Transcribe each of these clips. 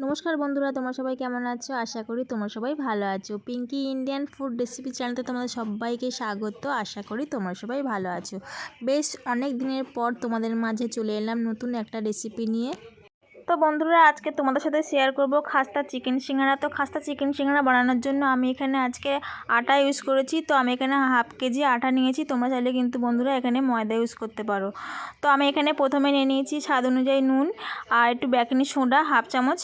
নমস্কার বন্ধুরা, তোমরা সবাই কেমন আছো? আশা করি তোমরা সবাই ভালো আছো। পিঙ্কি ইন্ডিয়ান ফুড রেসিপি চ্যানেলতে তোমাদের সবাইকে স্বাগত। আশা করি তোমরা সবাই ভালো আছো। বেশ অনেক দিনের পর তোমাদের মাঝে চলে এলাম নতুন একটা রেসিপি নিয়ে। তো বন্ধুরা, আজকে তোমাদের সাথে শেয়ার করব খাস্তা চিকেন সিঙ্গারা। তো খাস্তা চিকেন সিঙ্গারা বানানোর জন্য আমি এখানে আজকে আটা ইউজ করেছি। তো আমি এখানে হাফ কেজি আটা নিয়েছি। তোমরা চাইলে কিন্তু বন্ধুরা এখানে ময়দা ইউজ করতে পারো। তো আমি এখানে প্রথমে নিয়ে নিয়েছি স্বাদ অনুযায়ী নুন আর একটু বেকিং সোডা হাফ চামচ,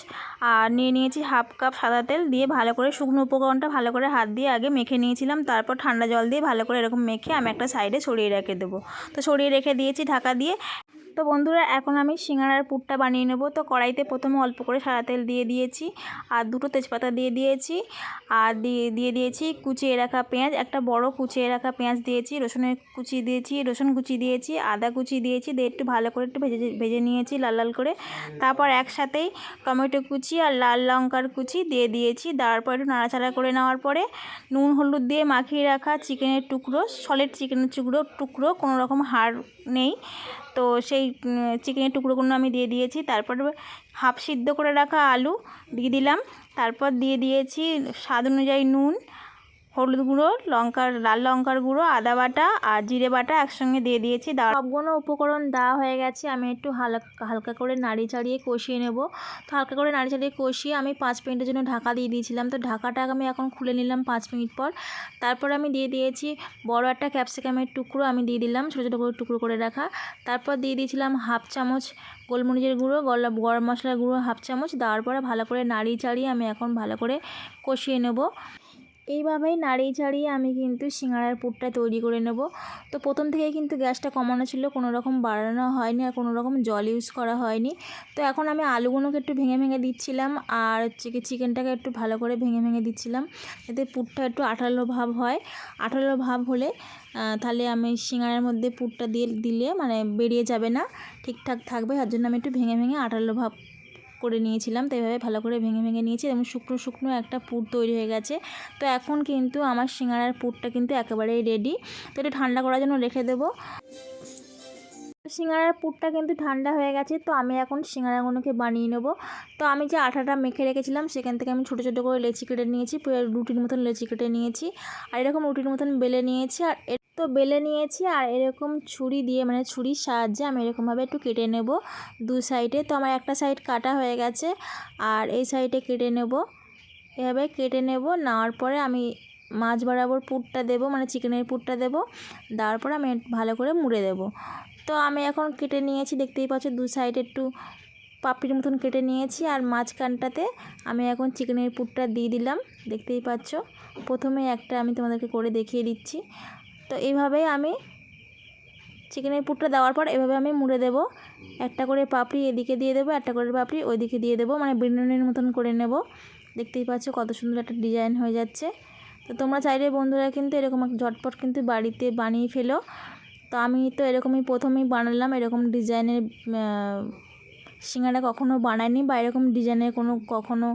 আর নিয়ে নিয়েছি হাফ কাপ সাদা তেল। দিয়ে ভালো করে শুকনো উপকরণটা ভালো করে হাত দিয়ে আগে মেখে নিয়েছিলাম। তারপর ঠান্ডা জল দিয়ে ভালো করে এরকম মেখে আমি একটা সাইডে সরিয়ে রেখে দেবো। তো সরিয়ে রেখে দিয়েছি ঢাকা দিয়ে। তো বন্ধুরা, এখন আমি সিঙ্গারার পুরটা বানিয়ে নেব। তো কড়াইতে প্রথমে অল্প করে সাদা তেল দিয়ে দিয়েছি আর দুটো তেজপাতা দিয়ে দিয়েছি আর দিয়ে দিয়েছি কুচিয়ে রাখা পেঁয়াজ, একটা বড় কুচিয়ে রাখা পেঁয়াজ দিয়েছি, রসুনের কুচি দিয়েছি, রসুন কুচি দিয়েছি, আদা কুচি দিয়েছি, দিয়ে একটু ভালো করে একটু ভেজে নিয়েছি লাল লাল করে। তারপর একসাথেই টমেটো কুচি আর লাল লঙ্কার কুচি দিয়ে দিয়েছি। তারপর একটু নাড়াচাড়া করে নেওয়ার পরে নুন হলুদ দিয়ে মাখিয়ে রাখা চিকেনের টুকরো, সলিড চিকেনের টুকরো কোনো রকম হাড় নেই, তো সেই চিকেনের টুকরোগুলো আমি দিয়ে দিয়েছি। তারপর হাফ সিদ্ধ করে রাখা আলু দিয়ে দিলাম। তারপর দিয়ে দিয়েছি স্বাদ অনুযায়ী নুন, হলুদ গুঁড়ো, লাল লঙ্কার গুঁড়ো, আদা বাটা আর জিরে বাটা একসঙ্গে দিয়ে দিয়েছি। সবগুলো উপকরণ দেওয়া হয়ে গেছে। আমি একটু হালকা করে নাড়িয়ে চাড়িয়ে কষিয়ে নেব। তো হালকা করে নাড়িয়ে চাড়িয়ে কষিয়ে আমি 5 মিনিটের জন্য ঢাকা দিয়ে দিয়েছিলাম। তো ঢাকাটা আমি এখন খুলে নিলাম 5 মিনিট পর। তারপর আমি দিয়ে দিয়েছি বড় একটা ক্যাপসিকামের টুকরো, আমি দিয়ে দিলাম ছোটো ছোটো করে টুকরো করে রাখা। তারপর দিয়ে দিয়েছিলাম হাফ চামচ গোলমরিচের গুঁড়ো, গরম মশলার গুঁড়ো হাফ চামচ। দেওয়ার পরে ভালো করে নাড়িয়ে চাড়িয়ে আমি এখন ভালো করে কষিয়ে নেব। এইভাবেই নাড়িয়ে চাড়িয়ে আমি কিন্তু সিঙ্গারার পুরটা তৈরি করে নেব। তো প্রথম থেকেই কিন্তু গ্যাসটা কমানো ছিল, কোনো রকম বাড়ানো হয়নি আর কোনো রকম জল ইউজ করা হয়নি। তো এখন আমি আলুগুলোকে একটু ভেঙে ভেঙে দিচ্ছিলাম আর চিকেনটাকে একটু ভালো করে ভেঙে ভেঙে দিচ্ছিলাম, যাতে পুরটা একটু আঠালো ভাব হয়। আঠালো ভাব হলে তাহলে আমি সিঙ্গারার মধ্যে পুরটা দিলে মানে বেরিয়ে যাবে না, ঠিকঠাক থাকবে। তার জন্য আমি একটু ভেঙে ভেঙে আঠালো ভাব করে নিয়েছিলাম। তো এইভাবে ভালো করে ভেঙে ভেঙে নিয়েছি এবং শুকনো শুকনো একটা পুর তৈরি হয়ে গেছে। তো এখন কিন্তু আমার সিঙ্গারার পুরটা কিন্তু একেবারেই রেডি। তো একটু ঠান্ডা করার জন্য রেখে দেবো। সিঙ্গারার পুরটা কিন্তু ঠান্ডা হয়ে গেছে। তো আমি এখন সিঙ্গারাগুলোকে বানিয়ে নেব। তো আমি যে আটাটা মেখে রেখেছিলাম সেখান থেকে আমি ছোটো ছোটো করে লেচি কেটে নিয়েছি, পুরো রুটির মতন লেচি কেটে নিয়েছি আর এরকম রুটির মতন বেলে নিয়েছি। আর বেলে নিয়েছি আর এরকম ছুরি দিয়ে মানে ছুরির সাহায্যে আমি এরকমভাবে একটু কেটে নেব দু সাইডে। তো আমার একটা সাইড কাটা হয়ে গেছে আর এই সাইডে কেটে নেব। এভাবে কেটে নেব, নেওয়ার পরে আমি মাছ বরাবর পুরটা দেবো, মানে চিকেনের পুরটা দেবো। দেওয়ার পরে আমি ভালো করে মুড়ে দেবো। তো আমি এখন কেটে নিয়েছি, দেখতেই পাচ্ছ দু সাইডে একটু পাপড়ির মতন কেটে নিয়েছি আর মাঝখানটাতে আমি এখন চিকেনের পুরটা দিয়ে দিলাম, দেখতেই পাচ্ছ। প্রথমে একটা আমি তোমাদেরকে করে দেখিয়ে দিচ্ছি। তো এইভাবেই আমি চিকেনের পুরটা দেওয়ার পর এভাবে আমি মুড়ে দেবো। একটা করে পাপড়ি এদিকে দিয়ে দেবো, একটা করে পাপড়ি ওইদিকে দিয়ে দেবো, মানে বিরিয়ানির মতন করে নেব। দেখতেই পাচ্ছ কত সুন্দর একটা ডিজাইন হয়ে যাচ্ছে। তো তোমরা চাইলে বন্ধুরা কিন্তু এরকম ঝটপট কিন্তু বাড়িতে বানিয়ে ফেলো। তো আমি তো এরকমই প্রথমেই বানালাম, এরকম ডিজাইনের সিঙ্গারা কখনো বানাইনি বা এরকম ডিজাইনের কখনো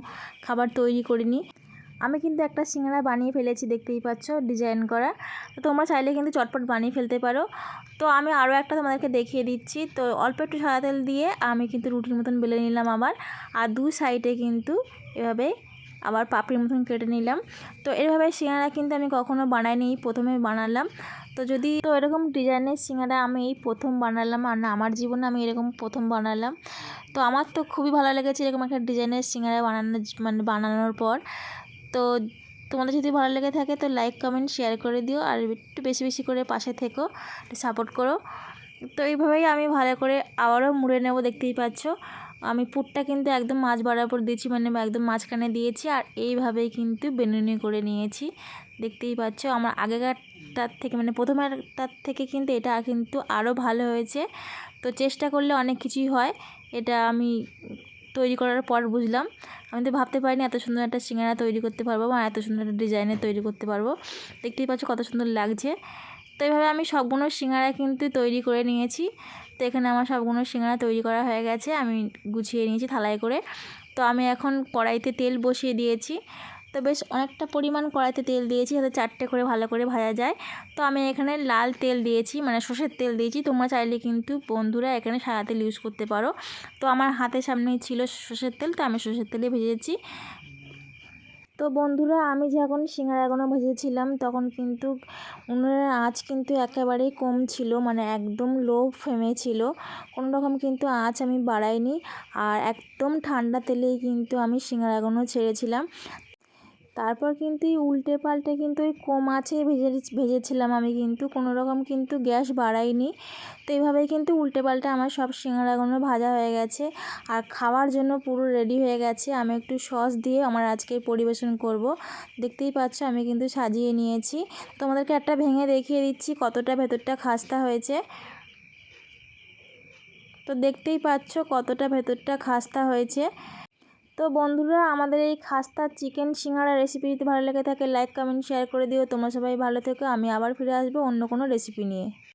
খাবার তৈরি করিনি। আমি কিন্তু একটা সিঙ্গারা বানিয়ে ফেলেছি, দেখতেই পাচ্ছ ডিজাইন করা। তো তোমরা চাইলে কিন্তু চটপট বানিয়ে ফেলতে পারো। তো আমি আরও একটা তোমাদেরকে দেখিয়ে দিচ্ছি। তো অল্প একটু সাদা তেল দিয়ে আমি কিন্তু রুটির মতন বেলে নিলাম আবার, আর দু সাইডে কিন্তু এভাবে আবার পাপড়ির মতন কেটে নিলাম। তো এভাবে সিঙ্গারা কিন্তু আমি কখনো বানাইনি, প্রথমে বানালাম। তো এরকম ডিজাইনের সিঙ্গারা আমি এই প্রথম বানালাম, আর না আমার জীবনে আমি এরকম প্রথম বানালাম। তো আমার তো খুবই ভালো লেগেছে এরকম একটা ডিজাইনের সিঙ্গারা বানানোর পর। তো তোমাদের যদি ভালো লেগে থাকে তো লাইক কমেন্ট শেয়ার করে দিও আর একটু বেশি বেশি করে পাশে থেকো, একটু সাপোর্ট করো। তো এইভাবেই আমি ভালো করে আবারও মুড়ে নেব। দেখতেই পাচ্ছ আমি পুরটা কিন্তু একদম মাছ বরাবর দিয়েছি, মানে একদম মাঝখানে দিয়েছি আর এইভাবেই কিন্তু বেনুনি করে নিয়েছি। দেখতেই পাচ্ছ আমার আগেকারটার থেকে মানে প্রথমেরটার থেকে কিন্তু এটা কিন্তু আরও ভালো হয়েছে। তো চেষ্টা করলে অনেক কিছুই হয়, এটা আমি তৈরি করার পর বুঝলাম। আমি তো ভাবতে পারিনি এত সুন্দর একটা সিঙ্গারা তৈরি করতে পারবো বা এত সুন্দর একটা ডিজাইনের তৈরি করতে পারবো। দেখতেই পাচ্ছ কত সুন্দর লাগছে। তো এইভাবে আমি সবগুলো সিঙ্গারা কিন্তু তৈরি করে নিয়েছি। তো এখানে আমার সবগুলো সিঙ্গারা তৈরি করা হয়ে গেছে, আমি গুছিয়ে নিয়েছি থালায় করে। তো আমি এখন কড়াইতে তেল বসিয়ে দিয়েছি। তো বেশ অনেকটা পরিমাণ কড়াইতে তেল দিয়েছি, যাতে 4টে করে ভালো করে ভাজা যায়। তো আমি এখানে লাল তেল দিয়েছি, মানে সর্ষের তেল দিয়েছি। তোমরা চাইলে কিন্তু বন্ধুরা এখানে সাদা তেল ইউজ করতে পারো। তো আমার হাতের সামনেই ছিল সর্ষের তেল, তো আমি সর্ষের তেলে ভেজেছি। তো বন্ধুরা, আমি যখন সিঙ্গারাগুলো ভেজেছিলাম তখন কিন্তু উনুনের আঁচ কিন্তু একেবারেই কম ছিল, মানে একদম লো ফ্লেমে ছিল। কোনো রকম কিন্তু আঁচ আমি বাড়াইনি, আর একদম ঠান্ডা তেলেই কিন্তু আমি সিঙ্গারাগুলো ছেড়েছিলাম। তারপর কিন্তু উল্টে পাল্টে কিন্তু ওই কম আঁচে ভেজেছিলাম আমি, কিন্তু কোনো রকম কিন্তু গ্যাস বাড়াইনি। তো এইভাবেই কিন্তু উল্টে পাল্টে আমার সব সিঙ্গারাগুলো ভাজা হয়ে গেছে, আর খাওয়ার জন্য পুরো রেডি হয়ে গেছে। আমি একটু সস দিয়ে আমার আজকে পরিবেশন করব। দেখতেই পাচ্ছ আমি কিন্তু সাজিয়ে নিয়েছি। তোমাদেরকে একটা ভেঙে দেখিয়ে দিচ্ছি কতটা ভেতরটা খাস্তা হয়েছে। তো দেখতেই পাচ্ছ কতটা ভেতরটা খাস্তা হয়েছে। তো বন্ধুরা, আমাদের এই খাস্তা চিকেন সিঙ্গারা রেসিপি যদি ভালো লেগে থাকে লাইক কমেন্ট শেয়ার করে দিও। তোমরা সবাই ভালো থেকো। আমি আবার ফিরে আসবো অন্য কোনো রেসিপি নিয়ে।